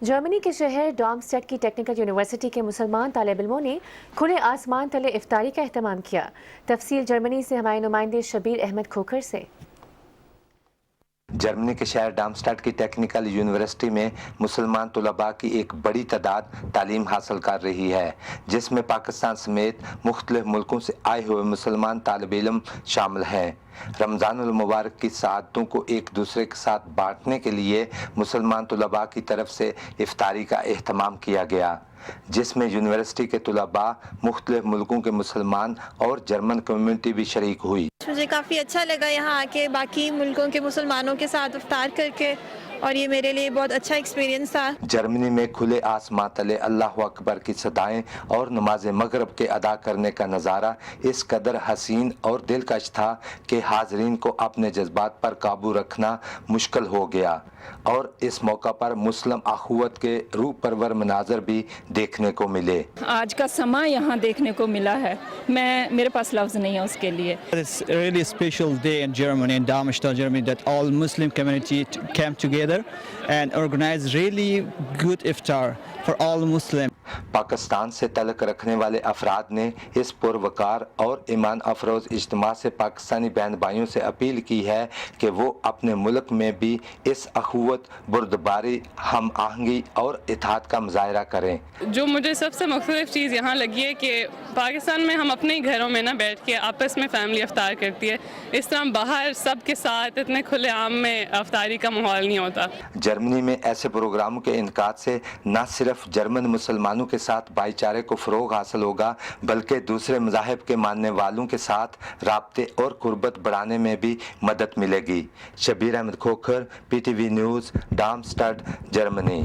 جرمنی کے شہر ڈارمسٹیڈ کی ٹیکنیکل یونیورسٹی کے مسلمان طالب علموں نے کھلے آسمان تلے افطاری کا اہتمام کیا۔ تفصیل جرمنی سے ہمارے نمائندے شبیر احمد کھوکھر سے۔ جرمنی کے شہر ڈارمسٹیڈ کی ٹیکنیکل یونیورسٹی میں مسلمان طلباء کی ایک بڑی تعداد تعلیم حاصل کر رہی ہے، جس میں پاکستان سمیت مختلف ملکوں سے آئے ہوئے مسلمان طالب علم شامل ہیں۔ رمضان المبارک کی سعادتوں کو ایک دوسرے کے ساتھ بانٹنے کے لیے مسلمان طلباء کی طرف سے افطاری کا اہتمام کیا گیا، جس میں یونیورسٹی کے طلباء، مختلف ملکوں کے مسلمان اور جرمن کمیونٹی بھی شریک ہوئی۔ مجھے کافی اچھا لگا یہاں آ کے باقی ملکوں کے مسلمانوں کے ساتھ افطار کر کے، اور یہ میرے لیے بہت اچھا ایکسپیرینس تھا۔ جرمنی میں کھلے آسمان تلے اللہ اکبر کی صدائیں اور نماز مغرب کے ادا کرنے کا نظارہ اس قدر حسین اور دلکش تھا کہ حاضرین کو اپنے جذبات پر قابو رکھنا مشکل ہو گیا، اور اس موقع پر مسلم اخوت کے روح پرور مناظر بھی دیکھنے کو ملے۔ آج کا سما یہاں دیکھنے کو ملا ہے، میرے پاس لفظ نہیں ہے اس کے لیے۔ It's a really special day in Germany, in Darmstadt, Germany, that all Muslim community came together and organized really good iftar for all Muslims. Pakistan سے تعلق رکھنے والے افراد نے اس پروقار اور ایمان افروز اجتماع سے پاکستانی بہن بھائیوں سے اپیل کی ہے کہ وہ اپنے ملک میں بھی اس اخوت، بردباری، ہم آہنگی اور اتحاد کا مظاہرہ کریں۔ جو مجھے سب سے مختلف چیز یہاں لگی ہے کہ پاکستان میں ہم اپنے ہی گھروں میں نہ بیٹھ کے آپس میں فیملی افطار کرتی ہے، اس طرح باہر سب کے ساتھ اتنے کھلے عام میں افطاری کا ماحول نہیں ہوتا۔ جرمنی میں ایسے پروگراموں کے انعقاد سے نہ صرف جرمن مسلمانوں کے ساتھ بھائی چارے کو فروغ حاصل ہوگا، بلکہ دوسرے مذاہب کے ماننے والوں کے ساتھ رابطے اور قربت بڑھانے میں بھی مدد ملے گی۔ Shabbir Ahmed Khokhar, PTV news, Darmstadt, Germany.